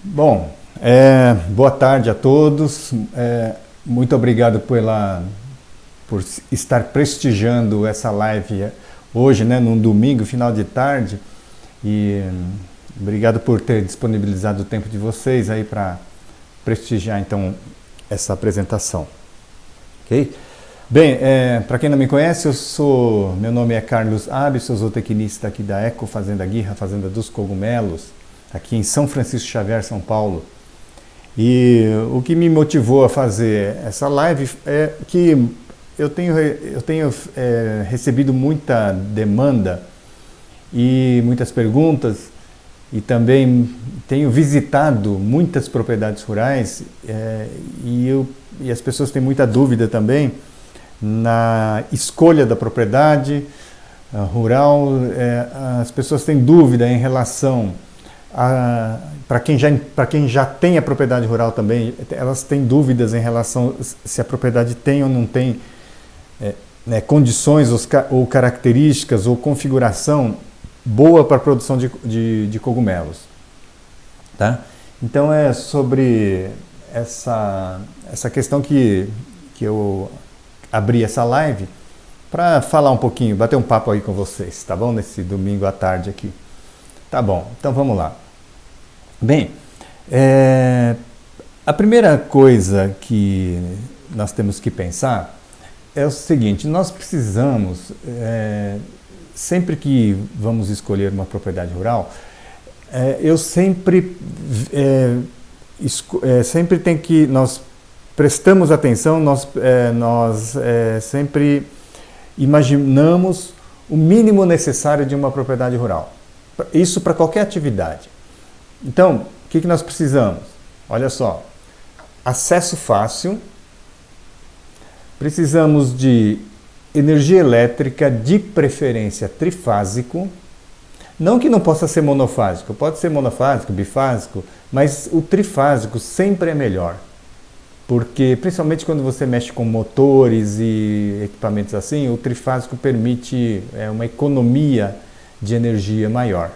Bom, boa tarde a todos. Muito obrigado por estar prestigiando essa live hoje, né, num domingo, final de tarde. E obrigado por ter disponibilizado o tempo de vocês aí para prestigiar então essa apresentação. Ok? Bem, para quem não me conhece, meu nome é Carlos Abe, sou zootecnista aqui da Eco Fazenda Guirra, Fazenda dos Cogumelos, aqui em São Francisco Xavier, São Paulo. E o que me motivou a fazer essa live é que eu tenho recebido muita demanda e muitas perguntas, e também tenho visitado muitas propriedades rurais, e as pessoas têm muita dúvida também na escolha da propriedade rural. As pessoas têm dúvida em relação para quem já tem a propriedade rural também, elas têm dúvidas em relação se a propriedade tem ou não tem condições ou características ou configuração boa para a produção de cogumelos. Tá? Então é sobre essa questão que eu abri essa live para falar um pouquinho, bater um papo aí com vocês, tá bom? Nesse domingo à tarde aqui. Tá bom, então vamos lá. Bem, a primeira coisa que nós temos que pensar é o seguinte: nós precisamos, sempre que vamos escolher uma propriedade rural, eu sempre tem que, nós prestamos atenção, nós sempre imaginamos o mínimo necessário de uma propriedade rural. Isso para qualquer atividade. Então, o que nós precisamos? Olha só, acesso fácil, precisamos de energia elétrica, de preferência trifásico, não que não possa ser monofásico, pode ser monofásico, bifásico, mas o trifásico sempre é melhor, porque principalmente quando você mexe com motores e equipamentos assim, o trifásico permite uma economia de energia maior.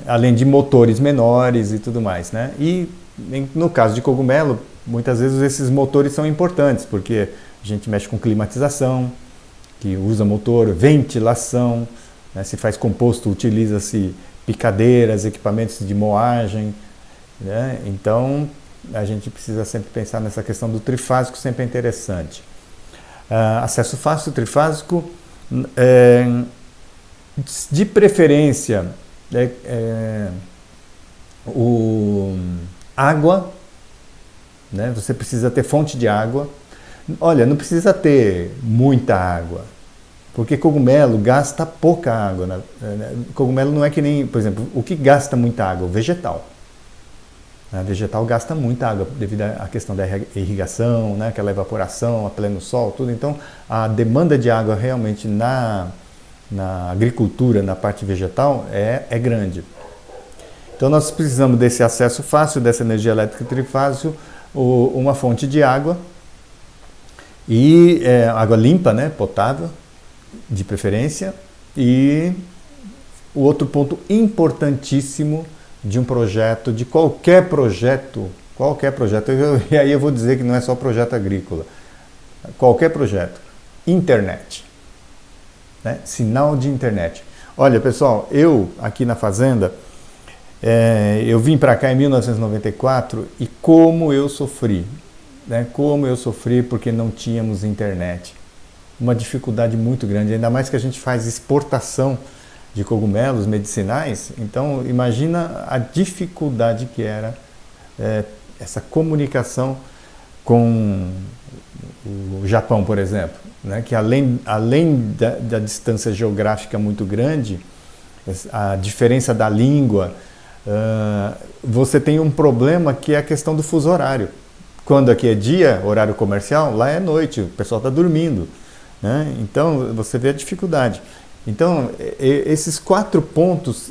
Além de motores menores e tudo mais, né? E no caso de cogumelo, muitas vezes esses motores são importantes, porque a gente mexe com climatização, que usa motor, ventilação, né? Se faz composto, utiliza-se picadeiras, equipamentos de moagem, né? Então a gente precisa sempre pensar nessa questão do trifásico, sempre é interessante. Acesso fácil, trifásico, de preferência água, né? Você precisa ter fonte de água. Olha, não precisa ter muita água, porque cogumelo gasta pouca água. Cogumelo não é que nem, por exemplo, o que gasta muita água? O vegetal. O vegetal gasta muita água devido à questão da irrigação, né? Aquela evaporação a pleno sol, tudo. Então, a demanda de água realmente na agricultura, na parte vegetal, é grande. Então nós precisamos desse acesso fácil, dessa energia elétrica trifásico, uma fonte de água, e água limpa, né, potável, de preferência. E o outro ponto importantíssimo de um projeto, de qualquer projeto, e aí eu vou dizer que não é só projeto agrícola, qualquer projeto, internet. Né? Sinal de internet. Olha, pessoal, eu aqui na fazenda, eu vim para cá em 1994 e como eu sofri, né? Como eu sofri porque não tínhamos internet. Uma dificuldade muito grande, ainda mais que a gente faz exportação de cogumelos medicinais. Então, imagina a dificuldade que era essa comunicação com o Japão, por exemplo. Né, que além da distância geográfica muito grande, a diferença da língua, você tem um problema que é a questão do fuso horário. Quando aqui é dia, horário comercial, lá é noite, o pessoal está dormindo. Né? Então você vê a dificuldade. Então esses 4 pontos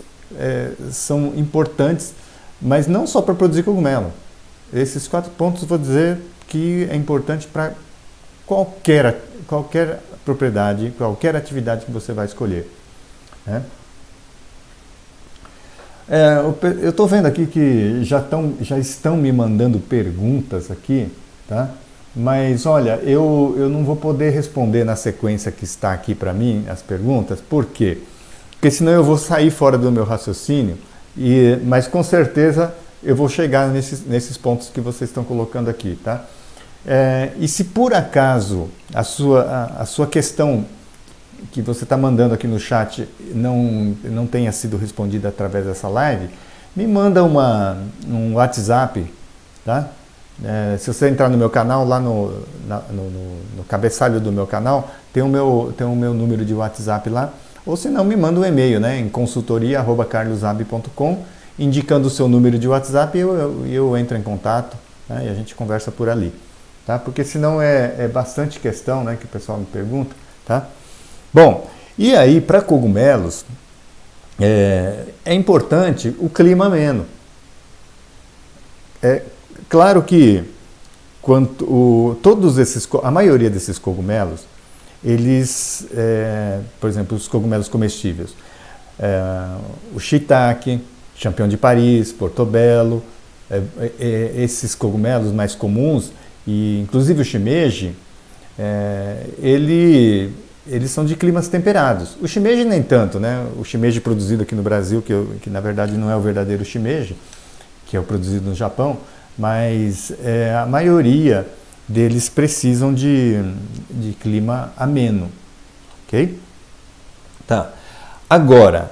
são importantes, mas não só para produzir cogumelo. Esses 4 pontos vou dizer que é importante para qualquer propriedade, qualquer atividade que você vai escolher. Né? Eu estou vendo aqui que já estão me mandando perguntas aqui, tá? Mas olha, eu não vou poder responder na sequência que está aqui para mim as perguntas. Por quê? Porque senão eu vou sair fora do meu raciocínio, mas com certeza eu vou chegar nesses pontos que vocês estão colocando aqui, tá? E se por acaso a sua questão que você está mandando aqui no chat não tenha sido respondida através dessa live, me manda um WhatsApp, tá? Se você entrar no meu canal, lá no cabeçalho do meu canal, tem o meu número de WhatsApp lá, ou se não, me manda um e-mail, né, em consultoria@carlosab.com, indicando o seu número de WhatsApp e eu entro em contato, né, e a gente conversa por ali, tá? Porque senão é bastante questão, né, que o pessoal me pergunta, tá? Bom, e aí para cogumelos é importante o clima ameno. Claro que a maioria desses cogumelos, eles, por exemplo, os cogumelos comestíveis, o shiitake, champignon de Paris, portobello, esses cogumelos mais comuns, e inclusive o shimeji, eles são de climas temperados. O shimeji nem tanto, né? O shimeji produzido aqui no Brasil, que na verdade não é o verdadeiro shimeji, que é o produzido no Japão, mas a maioria deles precisam de clima ameno, ok? Tá. Agora,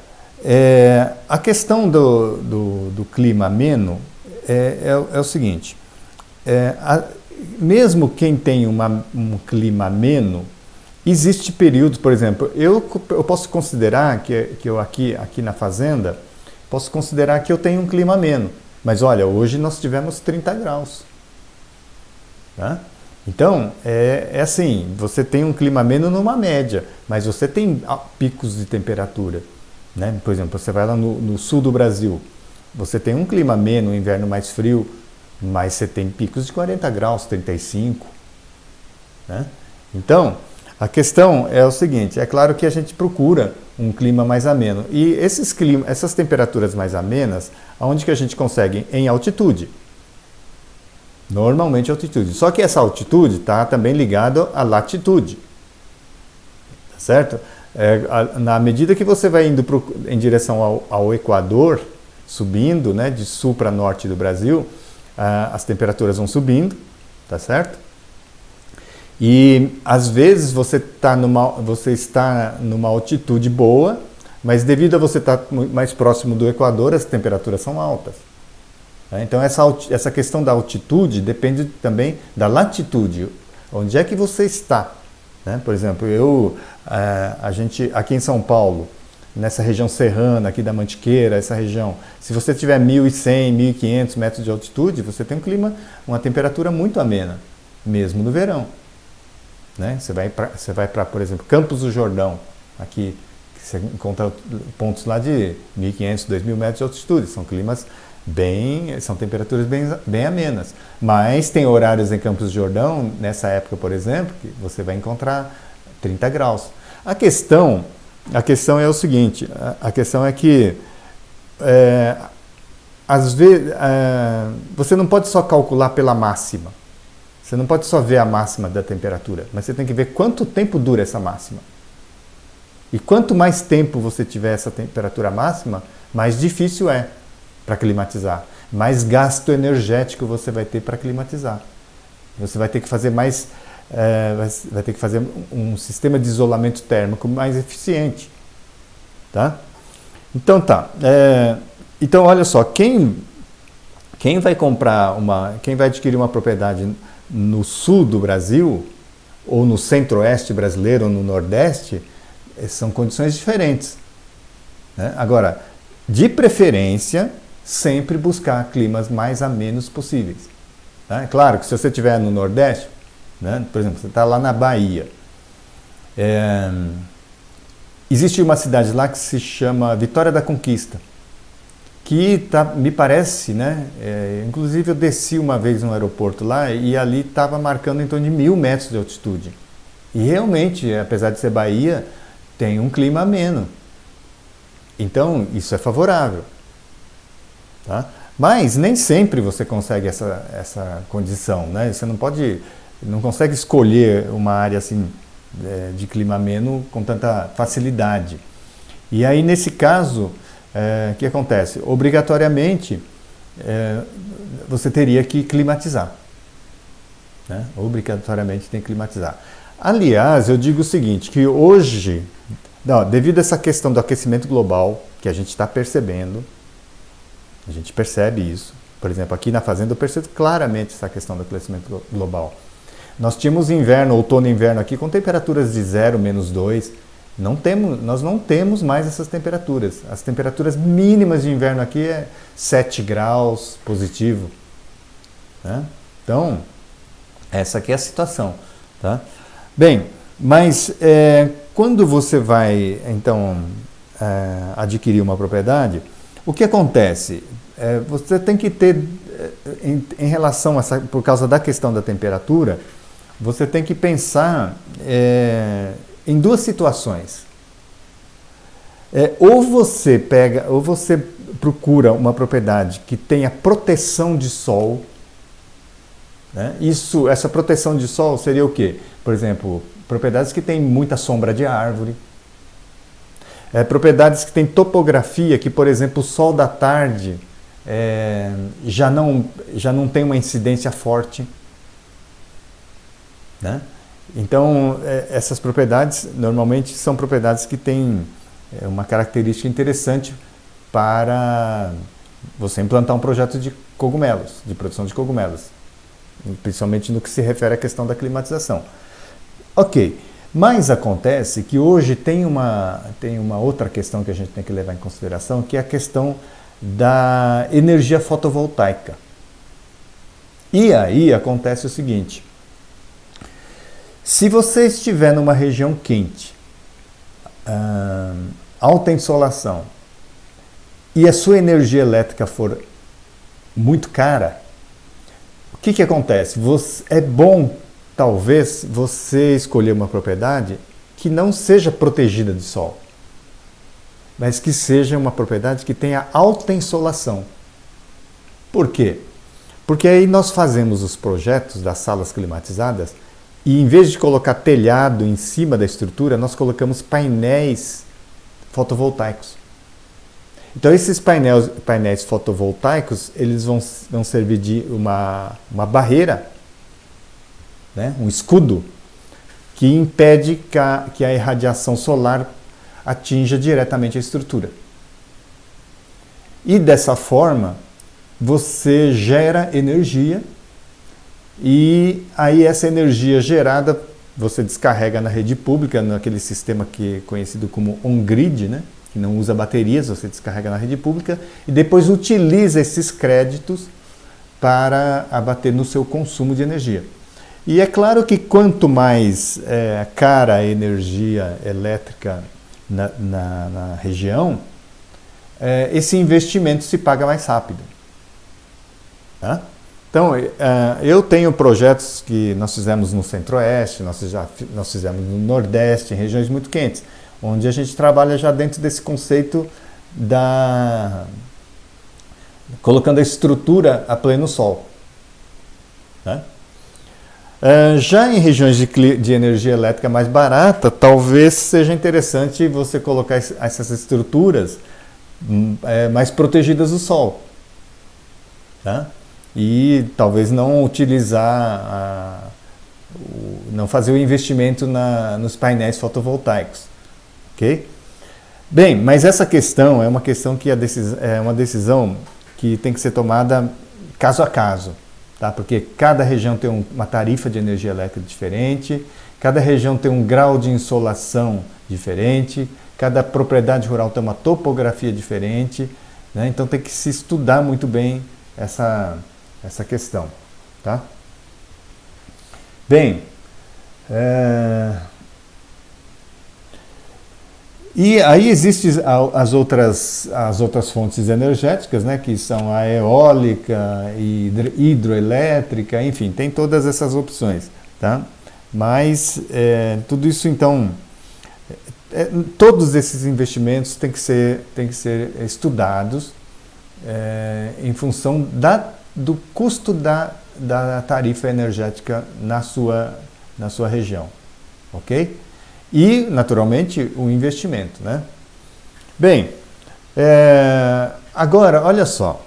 a questão do clima ameno é o seguinte, mesmo quem tem um clima ameno, existe períodos, por exemplo, eu posso considerar que eu aqui na fazenda, posso considerar que eu tenho um clima ameno. Mas olha, hoje nós tivemos 30 graus. Tá? Então, assim, você tem um clima ameno numa média, mas você tem picos de temperatura. Né? Por exemplo, você vai lá no sul do Brasil, você tem um clima ameno, um inverno mais frio, mas você tem picos de 40 graus, 35. Né? Então, a questão é o seguinte, é claro que a gente procura um clima mais ameno. E essas temperaturas mais amenas, aonde que a gente consegue? Em altitude. Normalmente altitude. Só que essa altitude está também ligada à latitude. Tá certo? Na medida que você vai indo em direção ao Equador, subindo, né, de sul para norte do Brasil, as temperaturas vão subindo, tá certo? E às vezes você está numa altitude boa, mas devido a você estar mais próximo do Equador, as temperaturas são altas. Então essa questão da altitude depende também da latitude, onde é que você está. Né? Por exemplo, a gente aqui em São Paulo, nessa região serrana, aqui da Mantiqueira, essa região, se você tiver 1.100, 1.500 metros de altitude, você tem uma temperatura muito amena, mesmo no verão. Né? Você vai para, por exemplo, Campos do Jordão, aqui, que você encontra pontos lá de 1.500, 2.000 metros de altitude, são temperaturas bem amenas. Mas tem horários em Campos do Jordão, nessa época, por exemplo, que você vai encontrar 30 graus. A questão é o seguinte, a questão é que, às vezes, você não pode só calcular pela máxima. Você não pode só ver a máxima da temperatura, mas você tem que ver quanto tempo dura essa máxima. E quanto mais tempo você tiver essa temperatura máxima, mais difícil é para climatizar. Mais gasto energético você vai ter para climatizar. Você vai ter que fazer vai ter que fazer um sistema de isolamento térmico mais eficiente. Tá? Então tá. Então olha só, quem vai adquirir uma propriedade no sul do Brasil, ou no centro-oeste brasileiro, ou no nordeste, são condições diferentes. Né? Agora, de preferência, sempre buscar climas mais amenos possíveis. Tá? É claro que se você estiver no nordeste, né? Por exemplo, você está lá na Bahia, existe uma cidade lá que se chama Vitória da Conquista, que me parece, né? Inclusive eu desci uma vez no aeroporto lá e ali estava marcando em torno de 1.000 metros de altitude. E realmente, apesar de ser Bahia, tem um clima ameno. Então, isso é favorável. Tá? Mas nem sempre você consegue essa condição, né? Você não consegue escolher uma área assim de clima ameno com tanta facilidade. E aí nesse caso, o que acontece? Obrigatoriamente você teria que climatizar, né? Obrigatoriamente tem que climatizar. Aliás, eu digo o seguinte, que hoje, devido a essa questão do aquecimento global que a gente está percebendo, a gente percebe isso. Por exemplo, aqui na fazenda eu percebo claramente essa questão do aquecimento global. Nós tínhamos inverno, outono e inverno aqui com temperaturas de 0, -2. Nós não temos mais essas temperaturas. As temperaturas mínimas de inverno aqui é 7 graus positivo. Né? Então, essa aqui é a situação. Tá? Bem, mas quando você vai, então, adquirir uma propriedade, o que acontece? Você tem que ter, em relação a por causa da questão da temperatura, você tem que pensar em duas situações. Ou você procura uma propriedade que tenha proteção de sol, né? Essa proteção de sol seria o quê? Por exemplo, propriedades que têm muita sombra de árvore, propriedades que têm topografia, que, por exemplo, o sol da tarde já não tem uma incidência forte. Né? Então, essas propriedades normalmente são propriedades que têm uma característica interessante para você implantar um projeto de cogumelos, de produção de cogumelos, principalmente no que se refere à questão da climatização. Ok, mas acontece que hoje tem uma outra questão que a gente tem que levar em consideração, que é a questão da energia fotovoltaica. E aí acontece o seguinte: se você estiver numa região quente, alta insolação, e a sua energia elétrica for muito cara, o que acontece? É bom, talvez, você escolher uma propriedade que não seja protegida de sol, mas que seja uma propriedade que tenha alta insolação. Por quê? Porque aí nós fazemos os projetos das salas climatizadas e, em vez de colocar telhado em cima da estrutura, nós colocamos painéis fotovoltaicos. Então, esses painéis fotovoltaicos, eles vão servir de uma barreira, né? Um escudo, que impede que a irradiação solar atinja diretamente a estrutura. E dessa forma, você gera energia e aí essa energia gerada você descarrega na rede pública, naquele sistema que é conhecido como on-grid, né? Que não usa baterias, você descarrega na rede pública e depois utiliza esses créditos para abater no seu consumo de energia. E é claro que quanto mais cara a energia elétrica na região, esse investimento se paga mais rápido. Tá? Então, eu tenho projetos que nós fizemos no Centro-Oeste, nós fizemos no Nordeste, em regiões muito quentes, onde a gente trabalha já dentro desse conceito colocando a estrutura a pleno sol. Né? Já em regiões de energia elétrica mais barata, talvez seja interessante você colocar essas estruturas mais protegidas do sol. Tá? E talvez não utilizar, não fazer o investimento nos painéis fotovoltaicos. Ok? Bem, mas essa questão é uma questão que é uma decisão que tem que ser tomada caso a caso. Tá? Porque cada região tem uma tarifa de energia elétrica diferente, cada região tem um grau de insolação diferente, cada propriedade rural tem uma topografia diferente, né? Então tem que se estudar muito bem essa questão. Tá? Bem, e aí existem as outras fontes energéticas, né, que são a eólica, hidroelétrica, enfim, tem todas essas opções. Tá? Mas tudo isso, então, todos esses investimentos têm que ser estudados em função do custo da tarifa energética na sua região, ok? E, naturalmente, o investimento, né? Bem, agora, olha só.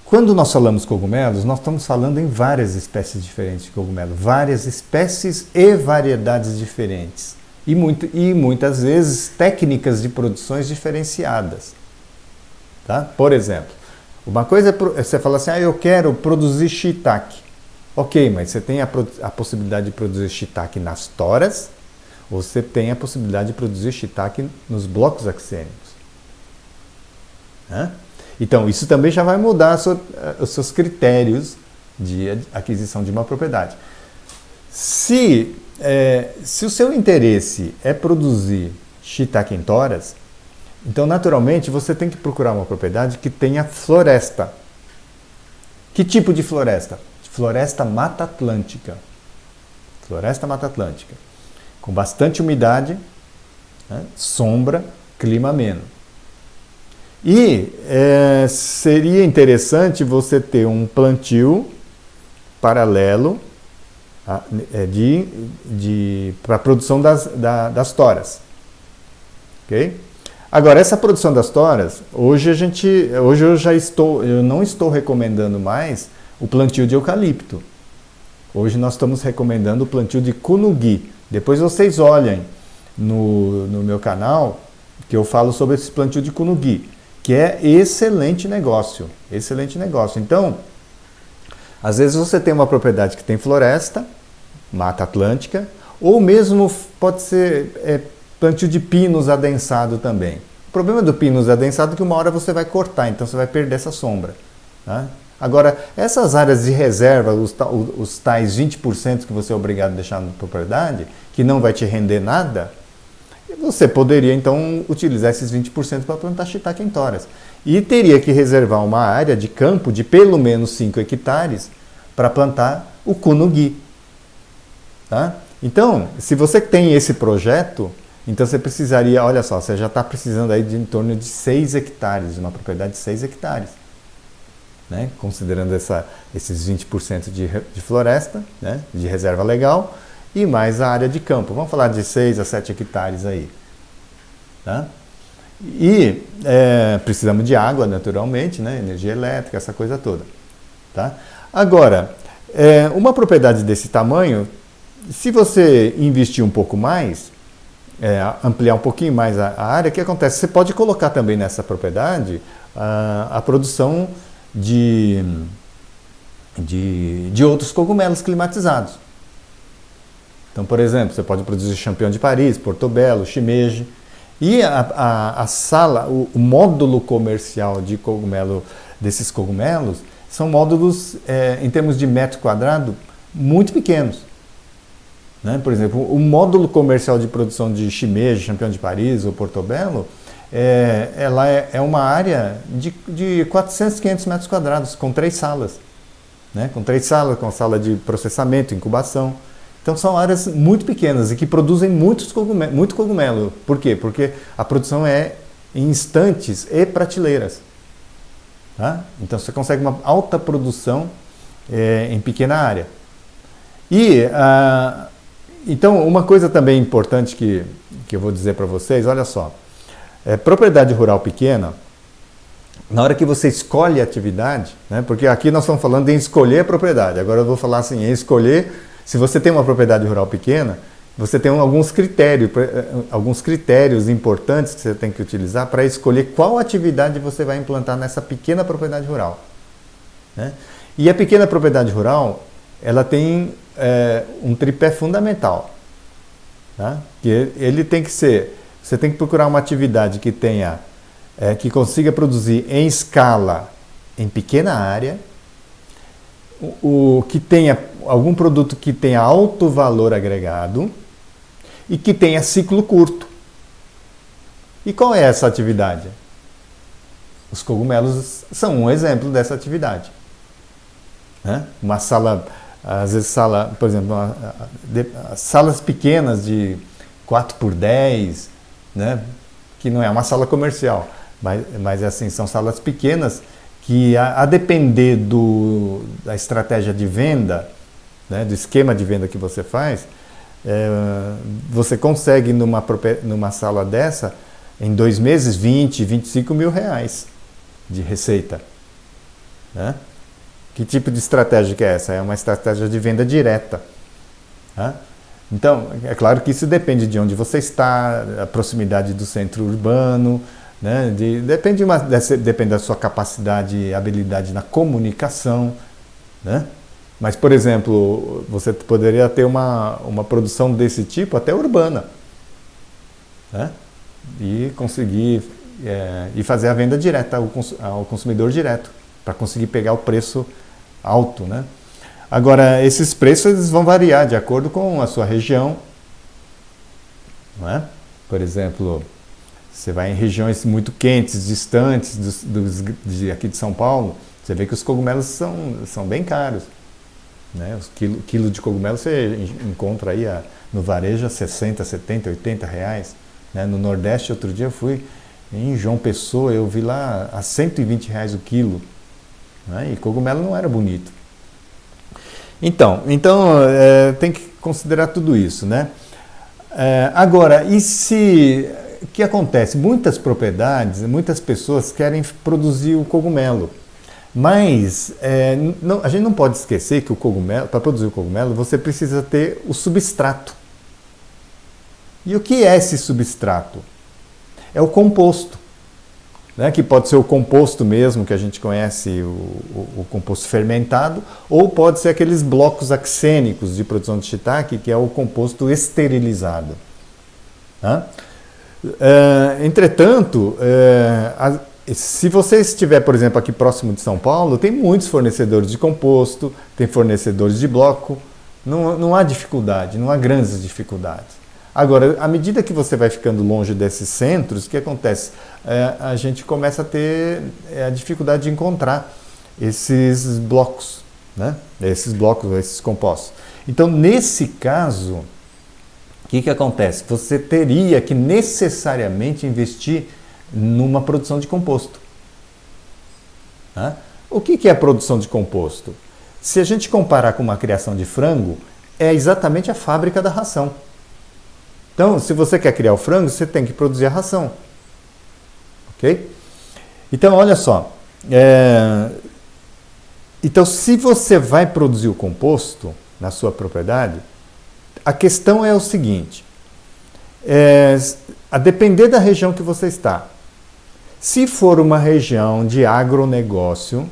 Quando nós falamos cogumelos, nós estamos falando em várias espécies diferentes de cogumelo, várias espécies e variedades diferentes. E muitas vezes técnicas de produções diferenciadas. Tá? Por exemplo, uma coisa é você fala assim, eu quero produzir shiitake. Ok, mas você tem a possibilidade de produzir shiitake nas toras, ou você tem a possibilidade de produzir shiitake nos blocos axênicos. Então, isso também já vai mudar os seus critérios de aquisição de uma propriedade. Se o seu interesse é produzir shiitake em toras, então, naturalmente, você tem que procurar uma propriedade que tenha floresta. Que tipo de floresta? Floresta Mata Atlântica. Floresta Mata Atlântica. Com bastante umidade, né, sombra, clima ameno. E seria interessante você ter um plantio paralelo para a produção das toras. Ok? Agora, essa produção das toras, hoje eu não estou recomendando mais o plantio de eucalipto. Hoje nós estamos recomendando o plantio de kunugi. Depois vocês olhem no meu canal que eu falo sobre esse plantio de kunugi, que é excelente negócio. Excelente negócio. Então, às vezes você tem uma propriedade que tem floresta, Mata Atlântica, ou mesmo pode ser plantio de pinos adensado também. O problema do pinus adensado é que uma hora você vai cortar, então você vai perder essa sombra. Tá? Agora, essas áreas de reserva, os tais 20% que você é obrigado a deixar na propriedade, que não vai te render nada, você poderia então utilizar esses 20% para plantar shiitake em toras. E teria que reservar uma área de campo de pelo menos 5 hectares para plantar o kunugi. Tá? Então, se você tem esse projeto, então você precisaria, olha só, você já está precisando aí de em torno de 6 hectares, uma propriedade de 6 hectares. Né? Considerando esses 20% de floresta, né? De reserva legal, e mais a área de campo. Vamos falar de 6 a 7 hectares aí. Tá? E precisamos de água, naturalmente, né? Energia elétrica, essa coisa toda. Tá? Agora, uma propriedade desse tamanho, se você investir um pouco mais, ampliar um pouquinho mais a área, o que acontece? Você pode colocar também nessa propriedade a produção de outros cogumelos climatizados. Então, por exemplo, você pode produzir champignon de Paris, portobello, shimeji. E a sala, o módulo comercial de desses cogumelos, são módulos, em termos de metro quadrado, muito pequenos. Né? Por exemplo, o módulo comercial de produção de shimeji, champignon de Paris ou portobello, ela é uma área de 400, 500 metros quadrados, com 3 salas. Né? Com 3 salas, com a sala de processamento, incubação. Então são áreas muito pequenas e que produzem muito cogumelo. Por quê? Porque a produção é em estantes e prateleiras. Tá? Então você consegue uma alta produção em pequena área. E então uma coisa também importante que eu vou dizer para vocês, olha só. Propriedade rural pequena, na hora que você escolhe a atividade, né, porque aqui nós estamos falando em escolher a propriedade, agora eu vou falar assim, em escolher, se você tem uma propriedade rural pequena, você tem alguns critérios importantes que você tem que utilizar para escolher qual atividade você vai implantar nessa pequena propriedade rural. Né? E a pequena propriedade rural, ela tem um tripé fundamental. Tá? Que ele tem que ser... Você tem que procurar uma atividade que tenha, que consiga produzir em escala, em pequena área, que tenha algum produto que tenha alto valor agregado e que tenha ciclo curto. E qual é essa atividade? Os cogumelos são um exemplo dessa atividade. Né? Uma sala, às vezes por exemplo, salas pequenas de 4x10, né? que não é uma sala comercial, mas assim, são salas pequenas que a depender da estratégia de venda, né, do esquema de venda que você faz, você consegue numa sala dessa, em 2 meses, 20, 25 mil reais de receita. Né? Que tipo de estratégia que é essa? É uma estratégia de venda direta. Né? Então, é claro que isso depende de onde você está, a proximidade do centro urbano, né? Depende da sua capacidade e habilidade na comunicação. Né? Mas, por exemplo, você poderia ter uma produção desse tipo até urbana. Né? E conseguir e fazer a venda direta ao consumidor direto, para conseguir pegar o preço alto. Né? Agora, esses preços eles vão variar de acordo com a sua região. Não é? Por exemplo, você vai em regiões muito quentes, distantes aqui de São Paulo, você vê que os cogumelos são bem caros. Né? O quilo de cogumelo você encontra aí no varejo a 60, 70, 80 reais. Né? No Nordeste, outro dia eu fui em João Pessoa, eu vi lá a 120 reais o quilo. Né? E cogumelo não era bonito. Então tem que considerar tudo isso. Né? Agora, o que acontece? Muitas propriedades, muitas pessoas querem produzir o cogumelo. Mas a gente não pode esquecer que para produzir o cogumelo, você precisa ter o substrato. E o que é esse substrato? É o composto. Né? Que pode ser o composto mesmo, que a gente conhece, o composto fermentado, ou pode ser aqueles blocos axênicos de produção de shiitake, que é o composto esterilizado. Né? Entretanto, se você estiver, por exemplo, aqui próximo de São Paulo, tem muitos fornecedores de composto, tem fornecedores de bloco, não há dificuldade, não há grandes dificuldades. Agora, à medida que você vai ficando longe desses centros, o que acontece? A gente começa a ter a dificuldade de encontrar esses blocos, né? Esses compostos. Então, nesse caso, o que acontece? Você teria que necessariamente investir numa produção de composto. Né? O que é a produção de composto? Se a gente comparar com uma criação de frango, é exatamente a fábrica da ração. Então, se você quer criar o frango, você tem que produzir a ração. Ok? Então, olha só. Então, se você vai produzir o composto na sua propriedade, a questão é o seguinte. A depender da região que você está, se for uma região de agronegócio,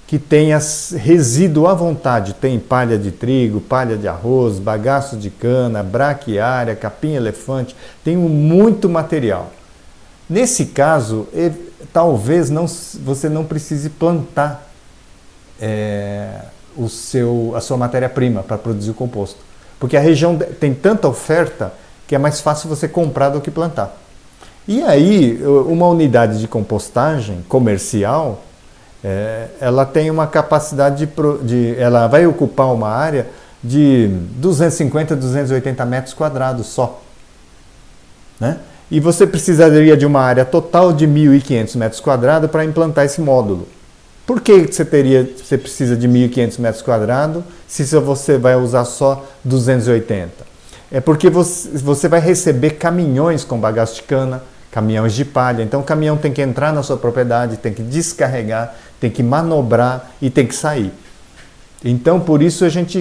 que tenha resíduo à vontade, tem palha de trigo, palha de arroz, bagaço de cana, braquiária, capim-elefante, tem muito material. Nesse caso, talvez você não precise plantar a sua matéria-prima para produzir o composto. Porque a região tem tanta oferta que é mais fácil você comprar do que plantar. E aí, uma unidade de compostagem comercial, ela tem uma capacidade ela vai ocupar uma área de 250, 280 metros quadrados só. Né? E você precisaria de uma área total de 1.500 metros quadrados para implantar esse módulo. Por que você precisa de 1.500 metros quadrados se você vai usar só 280? É porque você vai receber caminhões com bagaço de cana, caminhões de palha. Então o caminhão tem que entrar na sua propriedade, tem que descarregar, tem que manobrar e tem que sair. Então por isso a gente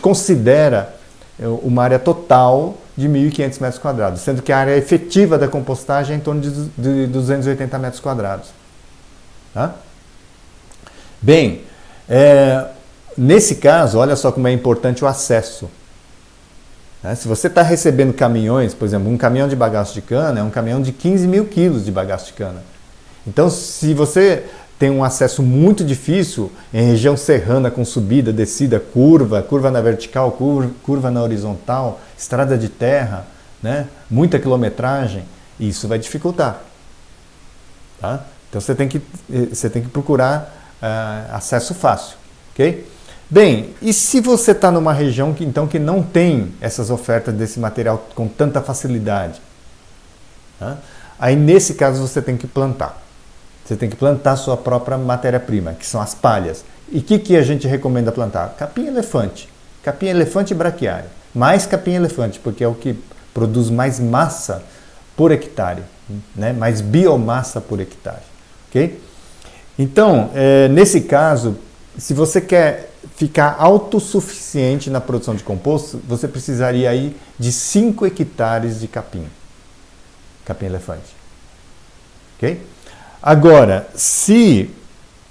considera uma área total de 1.500 metros quadrados, sendo que a área efetiva da compostagem é em torno de 280 metros quadrados. Tá? Bem, nesse caso, olha só como é importante o acesso. Se você está recebendo caminhões, por exemplo, um caminhão de bagaço de cana é um caminhão de 15 mil quilos de bagaço de cana. Então, se você tem um acesso muito difícil em região serrana com subida, descida, curva na vertical, curva na horizontal, estrada de terra, né? Muita quilometragem, isso vai dificultar. Tá? Então você tem que procurar acesso fácil. Ok? Bem, e se você está numa região que não tem essas ofertas desse material com tanta facilidade? Tá? Aí, nesse caso, você tem que plantar. Você tem que plantar a sua própria matéria-prima, que são as palhas. E o que a gente recomenda plantar? Capim-elefante. Capim-elefante e braquiária. Mais capim-elefante, porque é o que produz mais massa por hectare, né? Mais biomassa por hectare. Okay? Então, nesse caso, se você quer ficar autossuficiente na produção de composto, você precisaria aí de 5 hectares de capim-elefante. Ok? Agora, se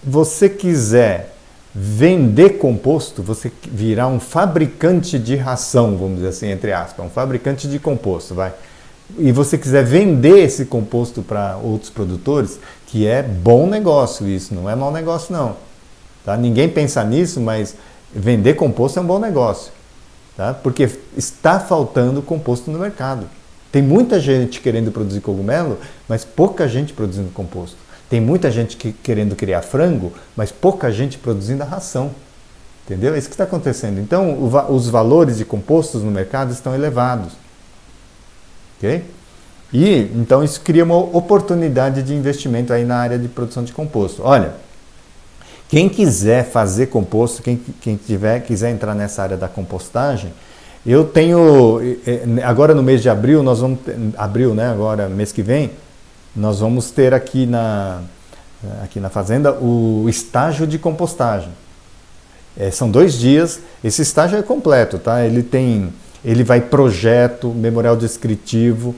você quiser vender composto, você virar um fabricante de ração, vamos dizer assim, entre aspas, um fabricante de composto, vai. E você quiser vender esse composto para outros produtores, que é bom negócio isso, não é mau negócio não. Tá? Ninguém pensa nisso, mas vender composto é um bom negócio. Tá? Porque está faltando composto no mercado. Tem muita gente querendo produzir cogumelo, mas pouca gente produzindo composto. Tem muita gente querendo criar frango, mas pouca gente produzindo a ração. Entendeu? É isso que está acontecendo. Então, os valores de compostos no mercado estão elevados. Ok? E, então, isso cria uma oportunidade de investimento aí na área de produção de composto. Olha, quem quiser fazer composto, quem quiser entrar nessa área da compostagem, eu tenho, agora no mês de abril, nós vamos, abril, né, agora mês que vem, nós vamos ter aqui na fazenda o estágio de compostagem. São 2 dias, esse estágio é completo, tá? Ele vai projeto, memorial descritivo,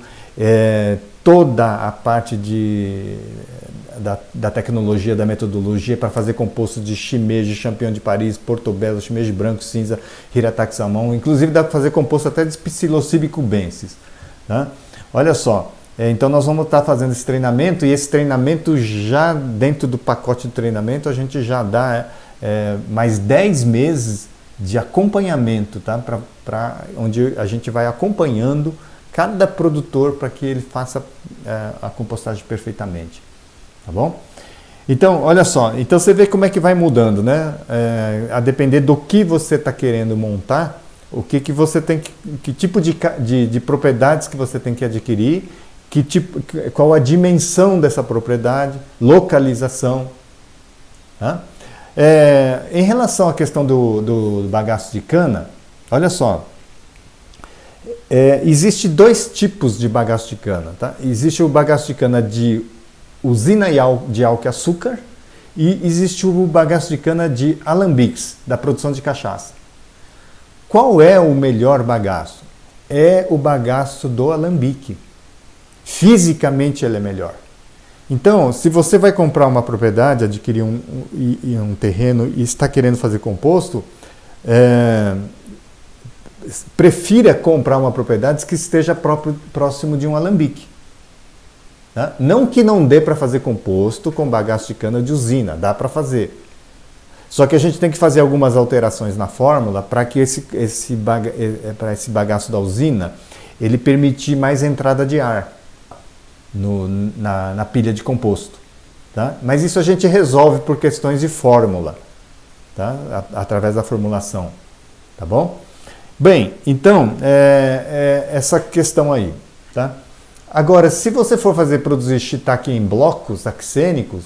toda a parte da tecnologia, da metodologia para fazer composto de shimeji, champignon de Paris, portobello, shimeji branco, cinza, hirataki salmão, inclusive dá para fazer composto até de psilocybe cubensis. Tá? Olha só, então nós vamos estar fazendo esse treinamento, e esse treinamento já dentro do pacote de treinamento a gente já dá mais 10 meses de acompanhamento, tá? Onde a gente vai acompanhando cada produtor para que ele faça a compostagem perfeitamente. Tá bom? Então, olha só, então você vê como é que vai mudando, né? A depender do que você está querendo montar, que você tem que tipo de propriedades que você tem que adquirir, qual a dimensão dessa propriedade, localização. Tá? Em relação à questão do bagaço de cana, olha só, existe 2 tipos de bagaço de cana. Tá? Existe o bagaço de cana de usina de álcool e açúcar, e existe o bagaço de cana de alambiques, da produção de cachaça. Qual é o melhor bagaço? É o bagaço do alambique. Fisicamente ele é melhor. Então, se você vai comprar uma propriedade, adquirir um terreno e está querendo fazer composto, prefira comprar uma propriedade que esteja próximo de um alambique. Tá? Não que não dê para fazer composto com bagaço de cana de usina, dá para fazer. Só que a gente tem que fazer algumas alterações na fórmula para que esse bagaço da usina ele permitir mais entrada de ar na pilha de composto. Tá? Mas isso a gente resolve por questões de fórmula, tá? Através da formulação. Tá bom? Bem, então, essa questão aí. Tá? Agora, se você for produzir shiitake em blocos axênicos,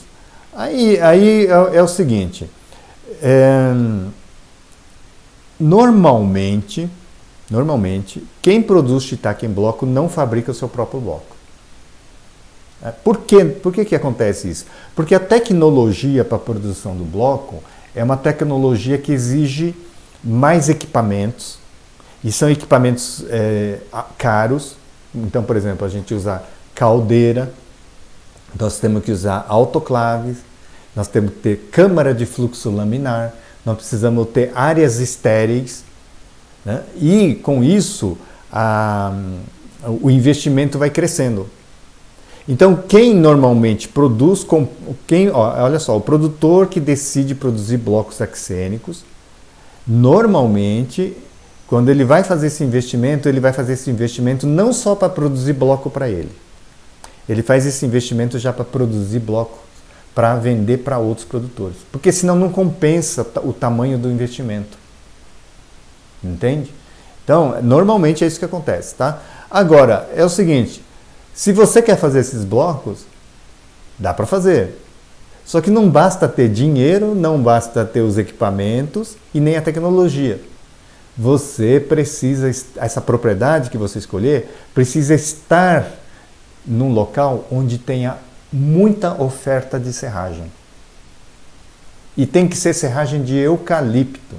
aí é o seguinte, normalmente, quem produz shiitake em bloco não fabrica o seu próprio bloco. Por que acontece isso? Porque a tecnologia para a produção do bloco é uma tecnologia que exige mais equipamentos, e são equipamentos caros. Então, por exemplo, a gente usa caldeira, nós temos que usar autoclaves, nós temos que ter câmara de fluxo laminar, nós precisamos ter áreas estéreis, né? E com isso o investimento vai crescendo. Então, quem normalmente produz, olha só, o produtor que decide produzir blocos axênicos, normalmente, quando ele vai fazer esse investimento não só para produzir bloco para ele. Ele faz esse investimento já para produzir bloco para vender para outros produtores. Porque senão não compensa o tamanho do investimento. Entende? Então, normalmente é isso que acontece, tá? Agora, é o seguinte, Se você quer fazer esses blocos, dá para fazer. Só que não basta ter dinheiro, não basta ter os equipamentos e nem a tecnologia. Você precisa, essa propriedade que você escolher, precisa estar num local onde tenha muita oferta de serragem. E tem que ser serragem de eucalipto.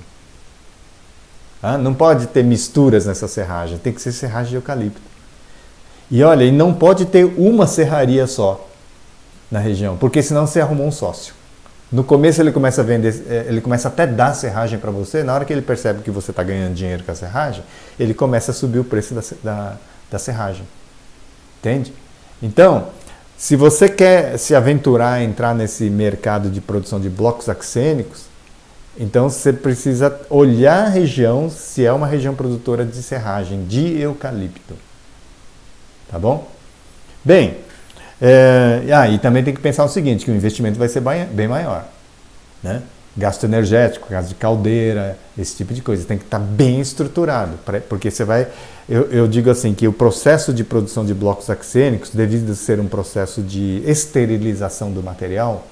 Não pode ter misturas nessa serragem, tem que ser serragem de eucalipto. E olha, e não pode ter uma serraria só na região, porque senão você arrumou um sócio. No começo ele começa a vender, ele começa até a dar serragem para você, na hora que ele percebe que você está ganhando dinheiro com a serragem, ele começa a subir o preço da serragem. Entende? Então, se você quer se aventurar a entrar nesse mercado de produção de blocos axênicos, então você precisa olhar a região, se é uma região produtora de serragem, de eucalipto. Tá bom? Bem, e também tem que pensar o seguinte, que o investimento vai ser bem maior. Né? Gasto energético, gasto de caldeira, esse tipo de coisa. Tem que estar bem estruturado, porque você vai... Eu digo assim, que o processo de produção de blocos axênicos, devido a ser um processo de esterilização do material,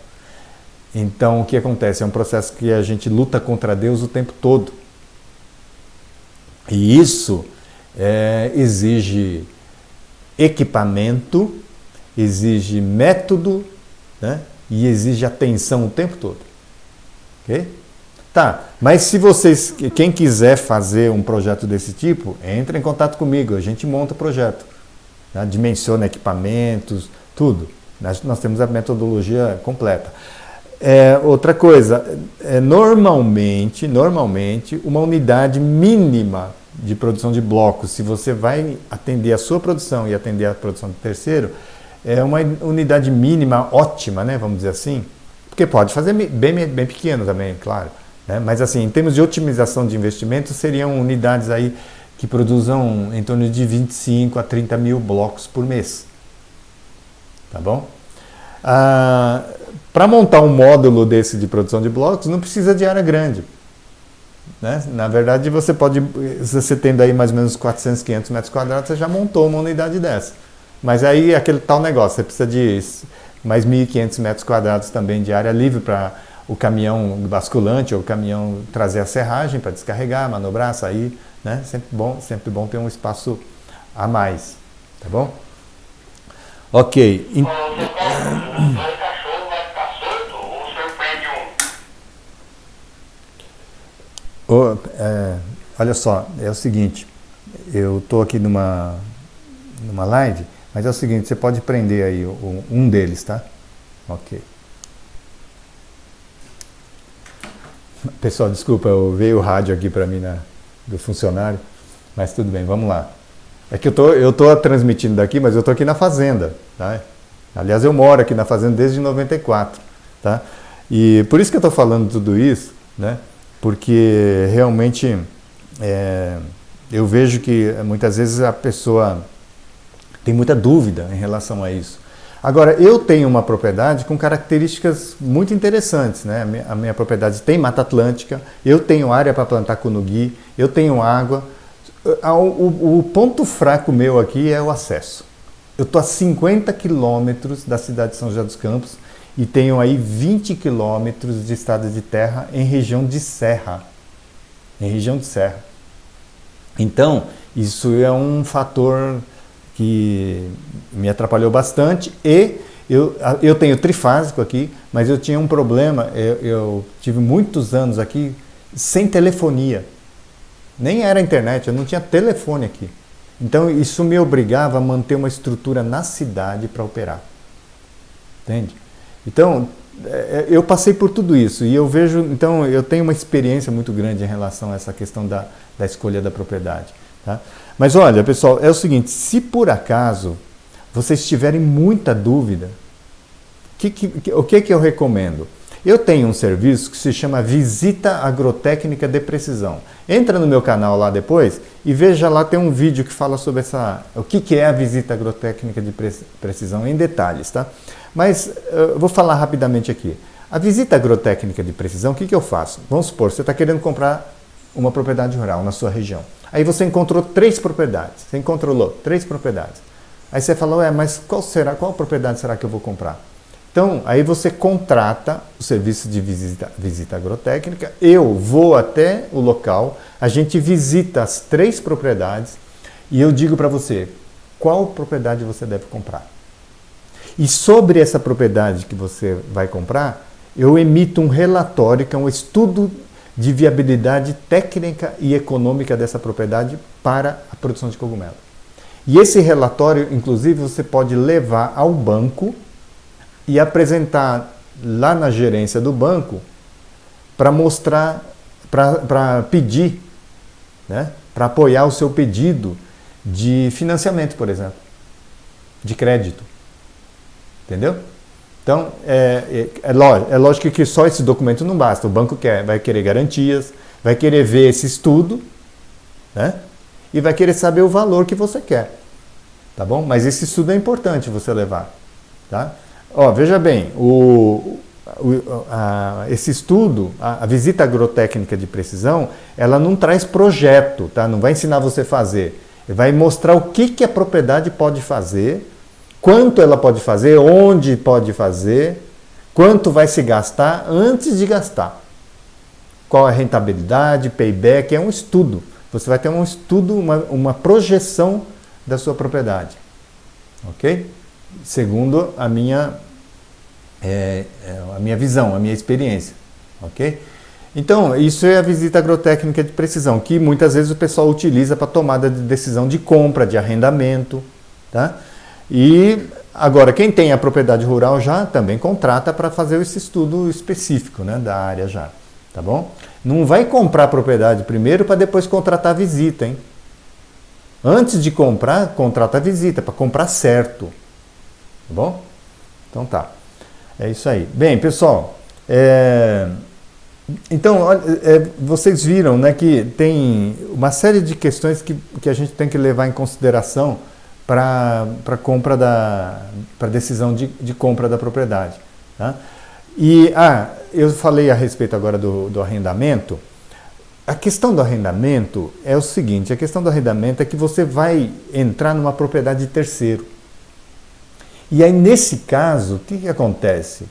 então o que acontece? É um processo que a gente luta contra Deus o tempo todo. E isso exige equipamento, exige método, né? E exige atenção o tempo todo. Ok? Tá, mas se vocês, quem quiser fazer um projeto desse tipo, entre em contato comigo, a gente monta o projeto. Tá? Dimensiona equipamentos, tudo. Nós temos a metodologia completa. Outra coisa, normalmente, uma unidade mínima de produção de blocos, se você vai atender a sua produção e atender a produção do terceiro, é uma unidade mínima ótima, né, vamos dizer assim, porque pode fazer bem pequeno também, claro, né, mas assim, em termos de otimização de investimento, seriam unidades aí que produzam em torno de 25 a 30 mil blocos por mês, tá bom? Para montar um módulo desse de produção de blocos, não precisa de área grande. Né? Na verdade, você tendo aí mais ou menos 400, 500 metros quadrados, você já montou uma unidade dessa. Mas aí aquele tal negócio, você precisa de mais 1.500 metros quadrados também de área livre para o caminhão basculante ou o caminhão trazer a serragem para descarregar, manobrar, sair. Né? Sempre bom ter um espaço a mais. Tá bom? Ok. Olha só, é o seguinte, eu estou aqui numa live, mas é o seguinte, você pode prender aí um deles, tá? Ok. Pessoal, desculpa, veio o rádio aqui para mim do funcionário, mas tudo bem, vamos lá. É que eu tô transmitindo daqui, mas eu estou aqui na fazenda, tá? Aliás, eu moro aqui na fazenda desde 94, tá? E por isso que eu estou falando tudo isso, né? Porque realmente eu vejo que muitas vezes a pessoa tem muita dúvida em relação a isso. Agora, eu tenho uma propriedade com características muito interessantes, né? A minha propriedade tem Mata Atlântica, eu tenho área para plantar cunugui, eu tenho água. O ponto fraco meu aqui é o acesso. Eu estou a 50 quilômetros da cidade de São José dos Campos e tenho aí 20 quilômetros de estrada de terra em região de serra. Então, isso é um fator que me atrapalhou bastante e eu tenho trifásico aqui, mas eu tinha um problema, eu tive muitos anos aqui sem telefonia. Nem era internet, eu não tinha telefone aqui. Então, isso me obrigava a manter uma estrutura na cidade para operar. Entende? Então, eu passei por tudo isso e eu tenho uma experiência muito grande em relação a essa questão da escolha da propriedade. Tá? Mas olha, pessoal, é o seguinte, se por acaso vocês tiverem muita dúvida, o que eu recomendo? Eu tenho um serviço que se chama Visita Agrotécnica de Precisão. Entra no meu canal lá depois e veja lá, tem um vídeo que fala sobre o que é a Visita Agrotécnica de Precisão em detalhes, tá? Mas eu vou falar rapidamente aqui. A Visita Agrotécnica de Precisão, o que eu faço? Vamos supor, você está querendo comprar uma propriedade rural na sua região. Aí você encontrou 3 propriedades. Você encontrou 3 propriedades. Aí você fala, ué, mas qual propriedade será que eu vou comprar? Então, aí você contrata o serviço de visita agrotécnica, eu vou até o local, a gente visita as 3 propriedades e eu digo para você qual propriedade você deve comprar. E sobre essa propriedade que você vai comprar, eu emito um relatório, que é um estudo de viabilidade técnica e econômica dessa propriedade para a produção de cogumelo. E esse relatório, inclusive, você pode levar ao banco e apresentar lá na gerência do banco para mostrar, para pedir, né, para apoiar o seu pedido de financiamento, por exemplo, de crédito. Entendeu? Então, é lógico que só esse documento não basta. O banco vai querer garantias, vai querer ver esse estudo, né? E vai querer saber o valor que você quer. Tá bom? Mas esse estudo é importante você levar. Tá? Ó, veja bem, esse estudo, a visita agrotécnica de precisão, ela não traz projeto, tá? Não vai ensinar você a fazer. Vai mostrar o que a propriedade pode fazer, quanto ela pode fazer, onde pode fazer, quanto vai se gastar antes de gastar. Qual a rentabilidade, payback, é um estudo. Você vai ter um estudo, uma projeção da sua propriedade. Ok? Segundo a minha visão, a minha experiência. Ok? Então, isso é a visita agrotécnica de precisão, que muitas vezes o pessoal utiliza para tomada de decisão de compra, de arrendamento, tá? E agora, quem tem a propriedade rural já também contrata para fazer esse estudo específico, né, da área já, tá bom? Não vai comprar a propriedade primeiro para depois contratar a visita, hein? Antes de comprar, contrata a visita, para comprar certo, tá bom? Então tá, é isso aí. Bem, pessoal, então, vocês viram, né, que tem uma série de questões que a gente tem que levar em consideração para compra para decisão de compra da propriedade. Tá? E eu falei a respeito agora do arrendamento. A questão do arrendamento é o seguinte: a questão do arrendamento é que você vai entrar numa propriedade de terceiro. E aí, nesse caso, o que acontece?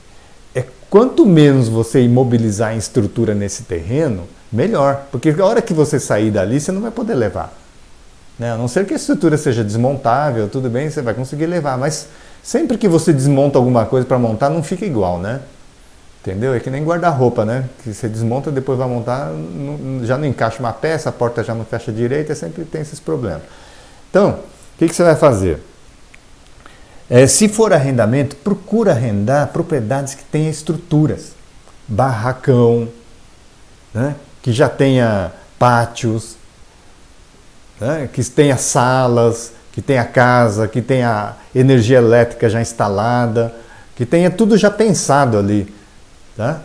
Quanto menos você imobilizar a estrutura nesse terreno, melhor. Porque a hora que você sair dali, você não vai poder levar. Né? A não ser que a estrutura seja desmontável, tudo bem, você vai conseguir levar. Mas sempre que você desmonta alguma coisa para montar, não fica igual, né? Entendeu? É que nem guarda-roupa, né? Que você desmonta, depois vai montar, já não encaixa uma peça, a porta já não fecha direito, sempre tem esses problemas. Então, o que você vai fazer? Se for arrendamento, procura arrendar propriedades que tenham estruturas. Barracão, né? Que já tenha pátios, né? Que tenha salas, que tenha casa, que tenha energia elétrica já instalada, que tenha tudo já pensado ali. Tá?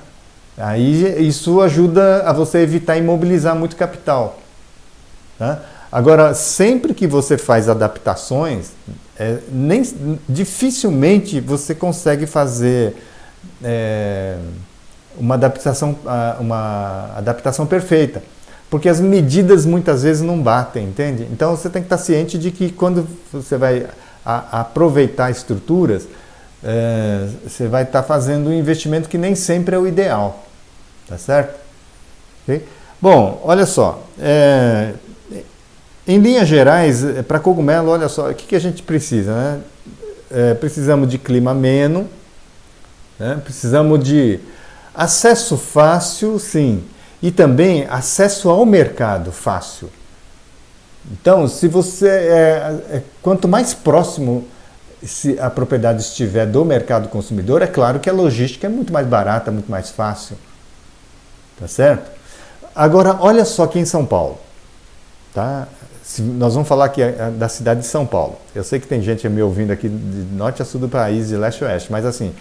Aí isso ajuda a você evitar imobilizar muito capital. Tá? Agora, sempre que você faz adaptações, dificilmente você consegue fazer uma adaptação perfeita, porque as medidas muitas vezes não batem, entende? Então você tem que estar ciente de que quando você vai aproveitar estruturas, você vai estar fazendo um investimento que nem sempre é o ideal, tá certo? Okay? Bom, olha só, em linhas gerais, para cogumelo, olha só, o que a gente precisa, né? Precisamos de clima ameno, né? Precisamos de acesso fácil, sim, e também acesso ao mercado fácil. Então, se você quanto mais próximo se a propriedade estiver do mercado consumidor, é claro que a logística é muito mais barata, muito mais fácil, tá certo? Agora, olha só aqui em São Paulo, tá? Nós vamos falar aqui da cidade de São Paulo. Eu sei que tem gente me ouvindo aqui de norte a sul do país, de leste a oeste, mas assim,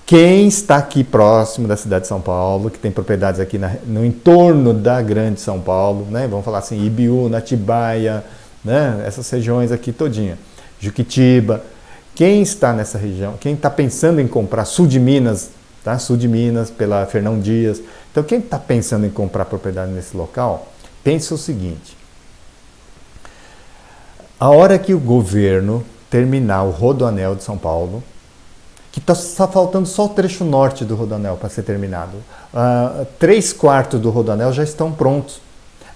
quem está aqui próximo da cidade de São Paulo, que tem propriedades aqui no entorno da grande São Paulo, né? Vamos falar assim, Ibiúna, Atibaia, né? Essas regiões aqui todinha, Juquitiba. Quem está nessa região, quem está pensando em comprar sul de Minas, tá? Sul de Minas, pela Fernão Dias. Então, quem está pensando em comprar propriedade nesse local, pense o seguinte: a hora que o governo terminar o Rodoanel de São Paulo, que está faltando só o trecho norte do Rodoanel para ser terminado. 3/4 do Rodoanel já estão prontos,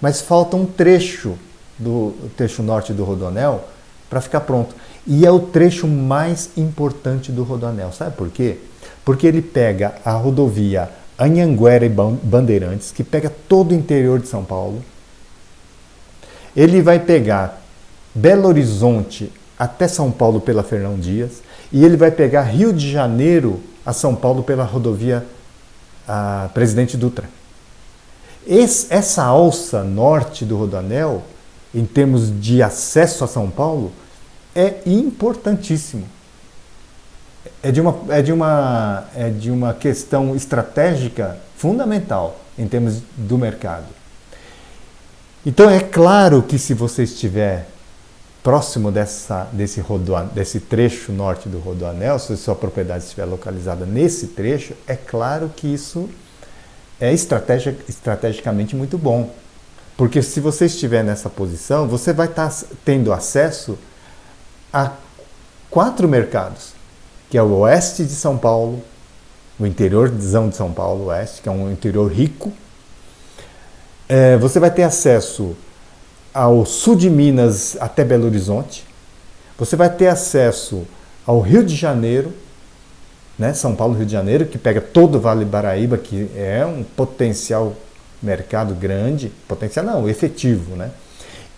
mas falta um trecho do trecho norte do Rodoanel para ficar pronto. E é o trecho mais importante do Rodoanel. Sabe por quê? Porque ele pega a rodovia Anhanguera e Bandeirantes, que pega todo o interior de São Paulo. Ele vai pegar Belo Horizonte até São Paulo pela Fernão Dias, e ele vai pegar Rio de Janeiro a São Paulo pela rodovia Presidente Dutra. Essa alça norte do Rodoanel, em termos de acesso a São Paulo, é importantíssimo. É de uma questão estratégica fundamental em termos do mercado. Então é claro que se você estiver próximo desse trecho norte do Rodoanel, se sua propriedade estiver localizada nesse trecho, é claro que isso é estrategicamente muito bom. Porque se você estiver nessa posição, você vai estar tendo acesso a 4 mercados, que é o oeste de São Paulo, o interiorzão de São Paulo, oeste, que é um interior rico. Você vai ter acesso ao sul de Minas até Belo Horizonte. Você vai ter acesso ao Rio de Janeiro, né? São Paulo, Rio de Janeiro, que pega todo o Vale do Paraíba, que é um potencial mercado grande, potencial não, efetivo, né?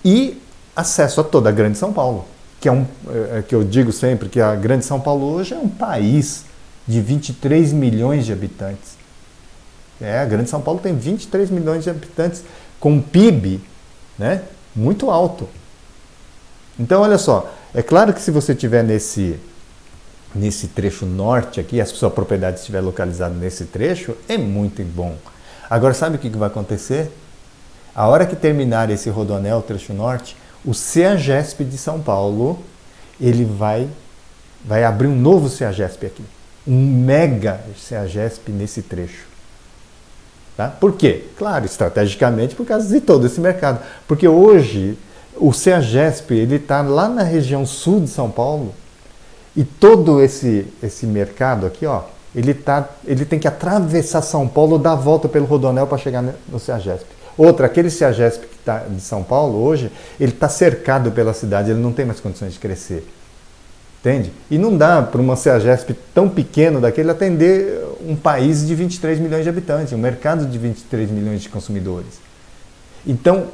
E acesso a toda a Grande São Paulo, que eu digo sempre que a Grande São Paulo hoje é um país de 23 milhões de habitantes. A Grande São Paulo tem 23 milhões de habitantes, com um PIB, né, muito alto. Então, olha só, é claro que se você estiver nesse trecho norte aqui, a sua propriedade estiver localizada nesse trecho, é muito bom. Agora, sabe o que vai acontecer? A hora que terminar esse Rodoanel, trecho norte, o CEAGESP de São Paulo, ele vai abrir um novo CEAGESP aqui. Um mega CEAGESP nesse trecho. Tá? Por quê? Claro, estrategicamente, por causa de todo esse mercado. Porque hoje, o CEAGESP está lá na região sul de São Paulo, e todo esse mercado aqui, ó, ele tem que atravessar São Paulo, dar a volta pelo Rodoanel para chegar no CEAGESP. Outra, aquele CEAGESP que está de São Paulo hoje, ele está cercado pela cidade, ele não tem mais condições de crescer. Entende? E não dá para uma CEAGESP tão pequeno daquele atender um país de 23 milhões de habitantes, um mercado de 23 milhões de consumidores. Então,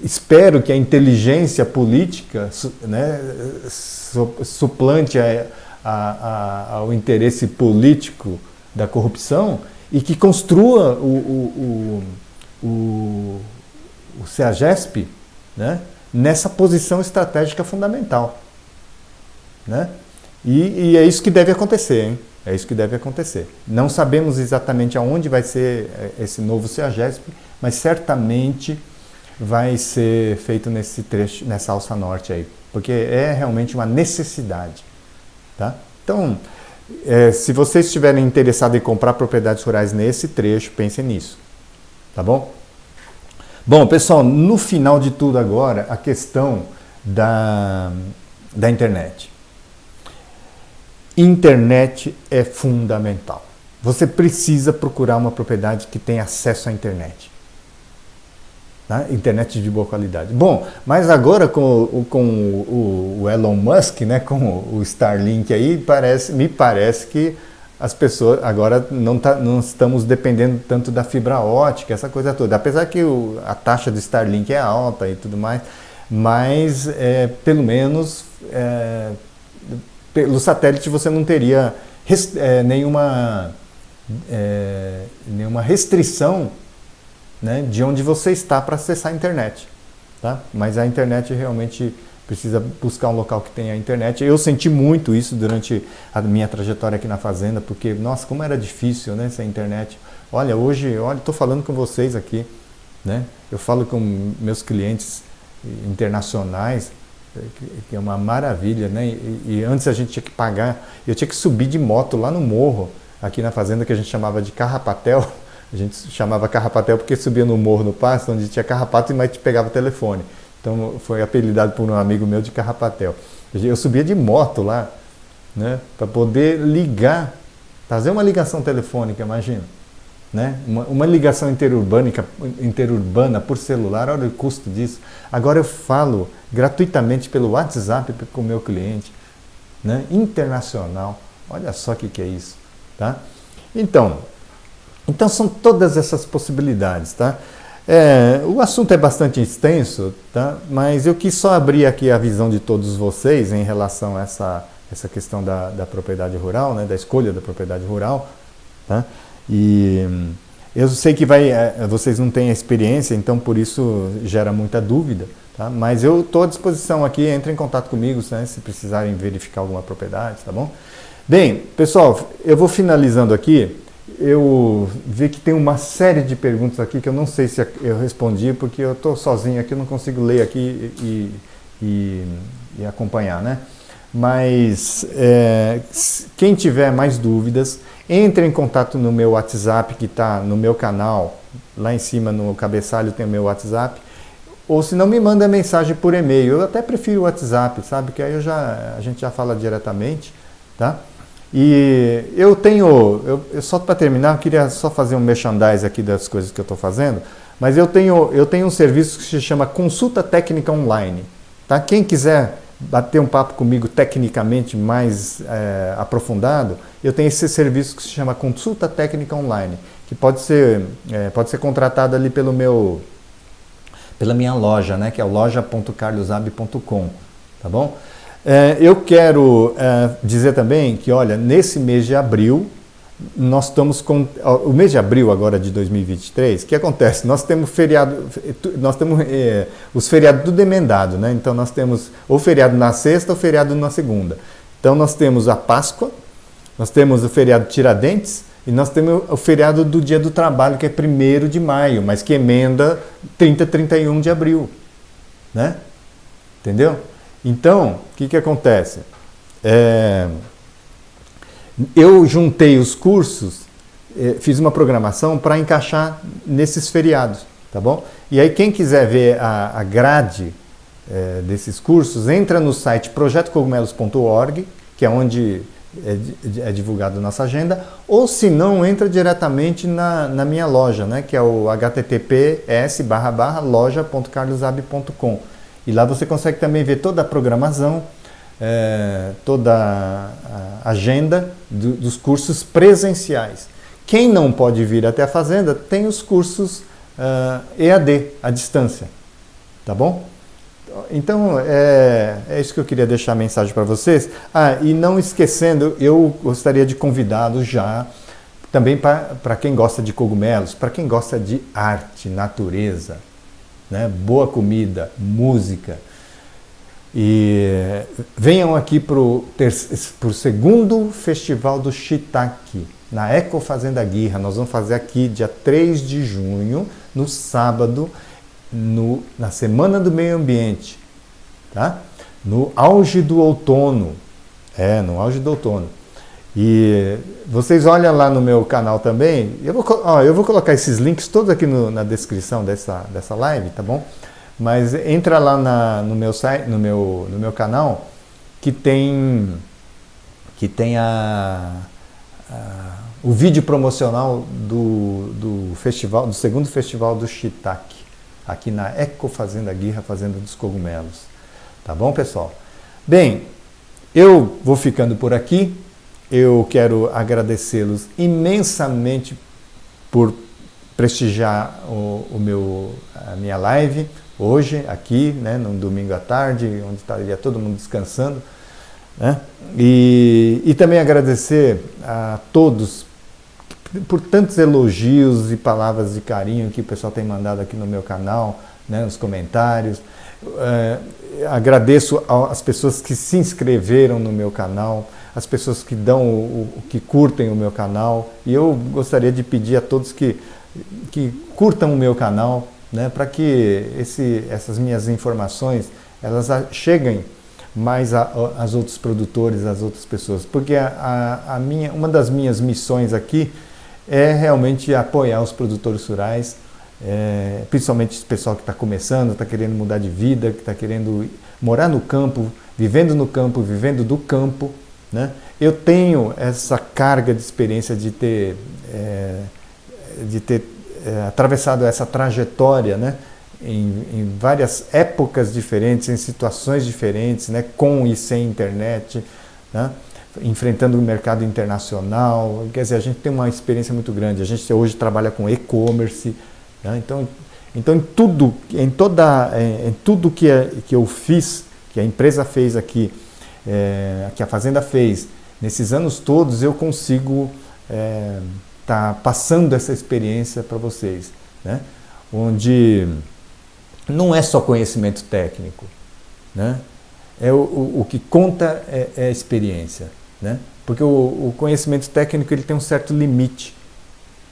espero que a inteligência política, né, suplante ao interesse político da corrupção e que construa o CEAGESP, né, nessa posição estratégica fundamental. Né? E é isso que deve acontecer, hein? É isso que deve acontecer. Não sabemos exatamente aonde vai ser esse novo CEAGESP, mas certamente vai ser feito nesse trecho, nessa alça norte aí, porque é realmente uma necessidade. Tá? Então, se vocês estiverem interessados em comprar propriedades rurais nesse trecho, pensem nisso. Tá bom? Bom, pessoal, no final de tudo agora, a questão da internet. Internet é fundamental. Você precisa procurar uma propriedade que tenha acesso à internet. Tá? Internet de boa qualidade. Bom, mas agora com o Elon Musk, né, com o Starlink aí, me parece que as pessoas agora não estamos dependendo tanto da fibra ótica, essa coisa toda. Apesar que a taxa do Starlink é alta e tudo mais, mas pelo menos pelo satélite você não teria nenhuma restrição, né, de onde você está para acessar a internet. Tá? Mas a internet realmente precisa buscar um local que tenha internet. Eu senti muito isso durante a minha trajetória aqui na fazenda, porque, nossa, como era difícil, né, sem internet. Olha, hoje, estou falando com vocês aqui, né? Eu falo com meus clientes internacionais, que é uma maravilha, né? E antes a gente tinha que pagar, eu tinha que subir de moto lá no morro, aqui na fazenda, que a gente chamava de carrapatel. A gente chamava carrapatel porque subia no morro, no pasto, onde tinha carrapato, mas te pegava o telefone. Então foi apelidado por um amigo meu de carrapatel. Eu subia de moto lá, né, para poder ligar, fazer uma ligação telefônica, imagina. Né? Uma ligação interurbana por celular, olha o custo disso. Agora eu falo gratuitamente pelo WhatsApp com o meu cliente, né? Internacional. Olha só o que é isso. Tá? Então são todas essas possibilidades. Tá? O assunto é bastante extenso, tá? Mas eu quis só abrir aqui a visão de todos vocês em relação a essa questão da propriedade rural, né? Da escolha da propriedade rural. Tá? E eu sei que vocês não têm experiência, então por isso gera muita dúvida, tá? Mas eu estou à disposição aqui, entre em contato comigo, né, se precisarem verificar alguma propriedade, tá bom? Bem, pessoal, eu vou finalizando aqui. Eu vi que tem uma série de perguntas aqui que eu não sei se eu respondi, porque eu estou sozinho aqui, eu não consigo ler aqui e acompanhar, né? Mas quem tiver mais dúvidas, entre em contato no meu WhatsApp, que está no meu canal, lá em cima no cabeçalho tem o meu WhatsApp, ou se não, me manda mensagem por e-mail. Eu até prefiro o WhatsApp, sabe, que aí a gente já fala diretamente, tá? E eu só para terminar, eu queria só fazer um merchandise aqui das coisas que eu estou fazendo, mas eu tenho um serviço que se chama Consulta Técnica Online, tá? Quem quiser bater um papo comigo tecnicamente mais aprofundado, eu tenho esse serviço que se chama Consulta Técnica Online, que pode ser contratado ali pela minha loja, né, que é loja.carlosab.com, tá bom? Eu quero dizer também que, olha, nesse mês de abril, nós estamos com o mês de abril agora de 2023, o que acontece? Nós temos os feriados tudo emendado, né? Então nós temos ou feriado na sexta ou feriado na segunda. Então nós temos a Páscoa, nós temos o feriado Tiradentes e nós temos o feriado do Dia do Trabalho, que é 1º de maio, mas que emenda 30, 31 de abril, né? Entendeu? Então, o que acontece? Eu juntei os cursos, fiz uma programação para encaixar nesses feriados, tá bom? E aí quem quiser ver a grade desses cursos, entra no site projetocogumelos.org, que é onde é divulgada a nossa agenda, ou se não, entra diretamente na minha loja, né, que é o https://loja.carlosab.com. E lá você consegue também ver toda a programação, toda a agenda dos cursos presenciais. Quem não pode vir até a fazenda, tem os cursos EAD, à distância, tá bom? Então, é isso que eu queria deixar a mensagem para vocês. E não esquecendo, eu gostaria de convidá-los já, também para quem gosta de cogumelos, para quem gosta de arte, natureza, né, boa comida, música. E venham aqui para o 2º Festival do Shiitake, na Ecofazenda Guirra. Nós vamos fazer aqui dia 3 de junho, no sábado, na Semana do Meio Ambiente, tá? No auge do outono. No auge do outono. E vocês olham lá no meu canal também, eu vou colocar esses links todos aqui na descrição dessa live, tá bom? Mas entra lá no meu site, no meu canal, que tem o vídeo promocional do festival, do 2º Festival do Shiitake, aqui na Ecofazenda Guirra, Fazenda dos Cogumelos. Tá bom, pessoal? Bem, eu vou ficando por aqui. Eu quero agradecê-los imensamente por prestigiar a minha live hoje, aqui, né, num domingo à tarde, onde estaria todo mundo descansando, né? E também agradecer a todos por tantos elogios e palavras de carinho que o pessoal tem mandado aqui no meu canal, né, nos comentários. Agradeço às pessoas que se inscreveram no meu canal, as pessoas que curtem o meu canal, e eu gostaria de pedir a todos que curtam o meu canal, né, para que essas minhas informações elas cheguem mais aos outros produtores, às outras pessoas, porque uma das minhas missões aqui é realmente apoiar os produtores rurais, principalmente esse pessoal que está começando, está querendo mudar de vida, que está querendo morar no campo, vivendo no campo, vivendo do campo, né? Eu tenho essa carga de experiência de ter atravessado essa trajetória, né? Em várias épocas diferentes, em situações diferentes, né? Com e sem internet, né? Enfrentando o mercado internacional. Quer dizer, a gente tem uma experiência muito grande. A gente hoje trabalha com e-commerce, né? Então em tudo que eu fiz, que a empresa fez aqui, que a Fazenda fez, nesses anos todos eu consigo tá passando essa experiência para vocês, né? Onde não é só conhecimento técnico, né? O que conta é a experiência, né? Porque o conhecimento técnico ele tem um certo limite,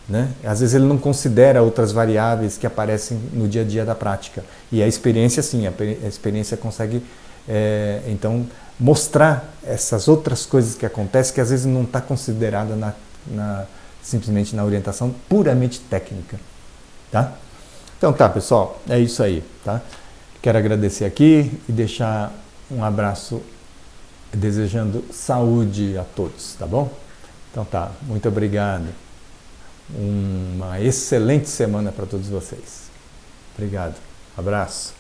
né? Às vezes ele não considera outras variáveis que aparecem no dia a dia da prática. E a experiência, sim, a experiência consegue, então, mostrar essas outras coisas que acontecem que às vezes não está considerada simplesmente na orientação puramente técnica, tá? Então tá, pessoal, é isso aí, tá? Quero agradecer aqui e deixar um abraço desejando saúde a todos, tá bom? Então tá, muito obrigado. Uma excelente semana para todos vocês. Obrigado. Abraço.